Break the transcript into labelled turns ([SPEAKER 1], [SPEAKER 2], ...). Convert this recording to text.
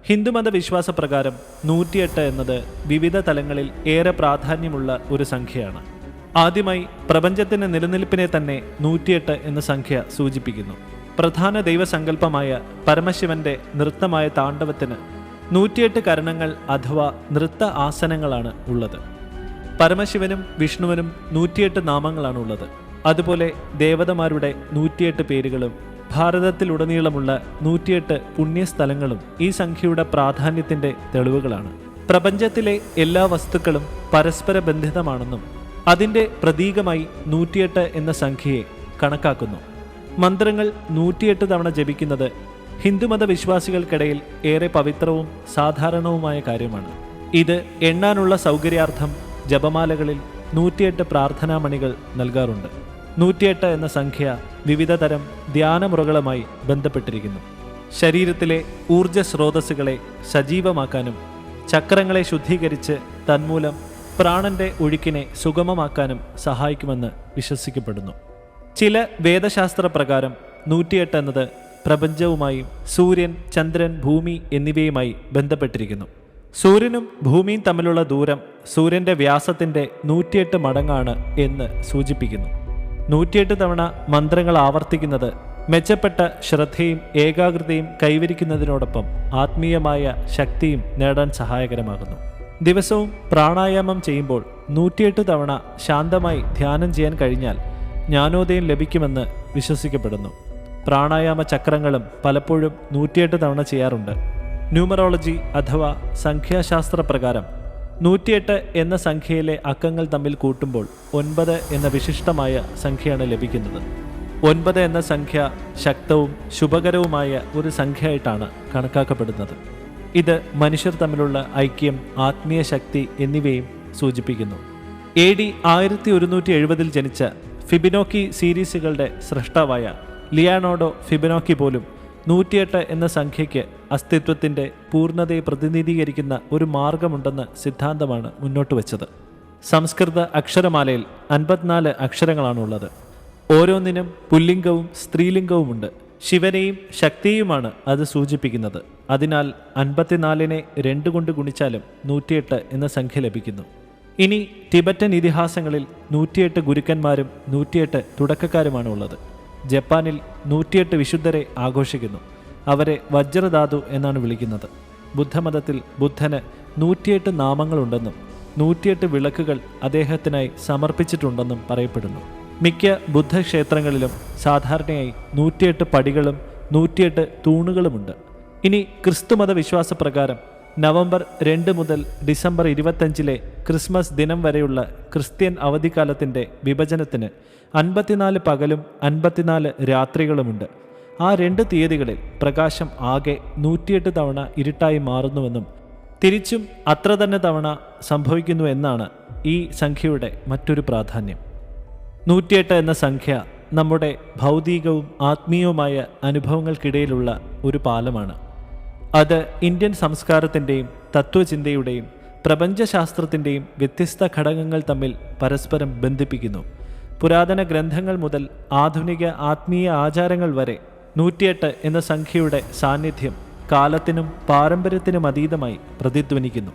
[SPEAKER 1] ഹിന്ദുമത വിശ്വാസപ്രകാരം 108 എന്നത് വിവിധ തലങ്ങളിൽ ഏറെ പ്രാധാന്യമുള്ള ഒരു സംഖ്യയാണ്. ആദ്യമായി പ്രപഞ്ചത്തിന്റെ നിലനിൽപ്പിനെ തന്നെ 108 എന്ന സംഖ്യ സൂചിപ്പിക്കുന്നു. പ്രധാന ദൈവസങ്കല്പമായ പരമശിവന്റെ നൃത്തമായ താണ്ഡവത്തിന് 108 കരണങ്ങൾ അഥവാ നൃത്ത ആസനങ്ങളാണ് ഉള്ളത്. പരമശിവനും വിഷ്ണുവിനും 108 നാമങ്ങളാണ് ഉള്ളത്. അതുപോലെ ദേവതമാരുടെ 108 പേരുകളും ഭാരതത്തിലുടനീളമുള്ള 108 പുണ്യസ്ഥലങ്ങളും ഈ സംഖ്യയുടെ പ്രാധാന്യത്തിന്റെ തെളിവുകളാണ്. പ്രപഞ്ചത്തിലെ എല്ലാ വസ്തുക്കളും പരസ്പര ബന്ധിതമാണെന്നും അതിന്റെ പ്രതീകമായി 108 എന്ന സംഖ്യയെ കണക്കാക്കുന്നു. മന്ത്രങ്ങൾ 108 തവണ ജപിക്കുന്നത് ഹിന്ദുമത വിശ്വാസികൾക്കിടയിൽ ഏറെ പവിത്രവും സാധാരണവുമായ കാര്യമാണ്. ഇത് എണ്ണാനുള്ള സൗകര്യാർത്ഥം ജപമാലകളിൽ 108 പ്രാർത്ഥനാമണികൾ നൽകാറുണ്ട്. 108 എന്ന സംഖ്യ വിവിധ തരം ധ്യാനമുറകളുമായി ബന്ധപ്പെട്ടിരിക്കുന്നു. ശരീരത്തിലെ ഊർജ സ്രോതസ്സുകളെ സജീവമാക്കാനും ചക്രങ്ങളെ ശുദ്ധീകരിച്ച് തന്മൂലം പ്രാണന്റെ ഒഴുക്കിനെ സുഗമമാക്കാനും സഹായിക്കുമെന്ന് വിശ്വസിക്കപ്പെടുന്നു. ചില വേദശാസ്ത്ര പ്രകാരം 108 എന്നത് പ്രപഞ്ചവുമായും സൂര്യൻ, ചന്ദ്രൻ, ഭൂമി എന്നിവയുമായി ബന്ധപ്പെട്ടിരിക്കുന്നു. സൂര്യനും ഭൂമിയും തമ്മിലുള്ള ദൂരം സൂര്യന്റെ വ്യാസത്തിന്റെ 108 മടങ്ങാണ് എന്ന് സൂചിപ്പിക്കുന്നു. 108 തവണ മന്ത്രങ്ങൾ ആവർത്തിക്കുന്നത് മെച്ചപ്പെട്ട ശ്രദ്ധയും ഏകാഗ്രതയും കൈവരിക്കുന്നതിനോടൊപ്പം ആത്മീയമായ ശക്തിയും നേടാൻ സഹായകരമാകുന്നു. ദിവസവും പ്രാണായാമം ചെയ്യുമ്പോൾ 108 തവണ ശാന്തമായി ധ്യാനം ചെയ്യാൻ കഴിഞ്ഞാൽ ജ്ഞാനോദയം ലഭിക്കുമെന്ന് വിശ്വസിക്കപ്പെടുന്നു. പ്രാണായാമ ചക്രങ്ങളും പലപ്പോഴും 108 തവണ ചെയ്യാറുണ്ട്. ന്യൂമറോളജി അഥവാ സംഖ്യാശാസ്ത്ര പ്രകാരം 108 എന്ന സംഖ്യയിലെ അക്കങ്ങൾ തമ്മിൽ കൂട്ടുമ്പോൾ 9 എന്ന വിശിഷ്ടമായ സംഖ്യയാണ് ലഭിക്കുന്നത്. 9 എന്ന സംഖ്യ ശക്തവും ശുഭകരവുമായ ഒരു സംഖ്യയായിട്ടാണ് കണക്കാക്കപ്പെടുന്നത്. ഇത് മനുഷ്യർ തമ്മിലുള്ള ഐക്യം, ആത്മീയ ശക്തി എന്നിവയും സൂചിപ്പിക്കുന്നു. AD 1170 ജനിച്ച ഫിബിനോക്കി സീരീസുകളുടെ സൃഷ്ടാവായ ലിയാനാർഡോ ഫിബിനോക്കി പോലും 108 എന്ന സംഖ്യയ്ക്ക് അസ്തിത്വത്തിൻ്റെ പൂർണ്ണതയെ പ്രതിനിധീകരിക്കുന്ന ഒരു മാർഗമുണ്ടെന്ന സിദ്ധാന്തമാണ് മുന്നോട്ട് വച്ചത്. സംസ്കൃത അക്ഷരമാലയിൽ 54 അക്ഷരങ്ങളാണുള്ളത്. ഓരോന്നിനും പുല്ലിംഗവും സ്ത്രീലിംഗവുമുണ്ട്. ശിവനെയും ശക്തിയുമാണ് അത് സൂചിപ്പിക്കുന്നത്. അതിനാൽ 54നെ 2 കൊണ്ട് ഗുണിച്ചാലും 108 എന്ന സംഖ്യ ലഭിക്കുന്നു. ഇനി ടിബറ്റൻ ഇതിഹാസങ്ങളിൽ 108 ഗുരുക്കന്മാരും 108 തുടക്കക്കാരുമാണ് ഉള്ളത്. ജപ്പാനിൽ 108 വിശുദ്ധരെ ആഘോഷിക്കുന്നു. അവരെ വജ്രധാതു എന്നാണ് വിളിക്കുന്നത്. ബുദ്ധമതത്തിൽ ബുദ്ധന് 108 നാമങ്ങളുണ്ടെന്നും 108 വിളക്കുകൾ അദ്ദേഹത്തിനായി സമർപ്പിച്ചിട്ടുണ്ടെന്നും പറയപ്പെടുന്നു. മിക്ക ബുദ്ധക്ഷേത്രങ്ങളിലും സാധാരണയായി 108 പടികളും 108 തൂണുകളുമുണ്ട്. ഇനി ക്രിസ്തുമത വിശ്വാസപ്രകാരം നവംബർ 2 മുതൽ ഡിസംബർ 25 ക്രിസ്മസ് ദിനം വരെയുള്ള ക്രിസ്ത്യൻ അവധിക്കാലത്തിൻ്റെ വിഭജനത്തിന് 54 പകലും 54 രാത്രികളുമുണ്ട്. ആ 2 തീയതികളിൽ പ്രകാശം ആകെ 108 തവണ ഇരുട്ടായി മാറുന്നുവെന്നും തിരിച്ചും അത്ര തന്നെ തവണ സംഭവിക്കുന്നു എന്നാണ് ഈ സംഖ്യയുടെ മറ്റൊരു പ്രാധാന്യം. 108 എന്ന സംഖ്യ നമ്മുടെ ഭൗതികവും ആത്മീയവുമായ അനുഭവങ്ങൾക്കിടയിലുള്ള ഒരു പാലമാണ്. അത് ഇന്ത്യൻ സംസ്കാരത്തിൻ്റെയും തത്വചിന്തയുടെയും പ്രപഞ്ചശാസ്ത്രത്തിൻ്റെയും വ്യത്യസ്ത ഘടകങ്ങൾ തമ്മിൽ പരസ്പരം ബന്ധിപ്പിക്കുന്നു. പുരാതന ഗ്രന്ഥങ്ങൾ മുതൽ ആധുനിക ആത്മീയ ആചാരങ്ങൾ വരെ 108 എന്ന സംഖ്യയുടെ സാന്നിധ്യം കാലത്തിനും പാരമ്പര്യത്തിനും അതീതമായി പ്രതിധ്വനിക്കുന്നു.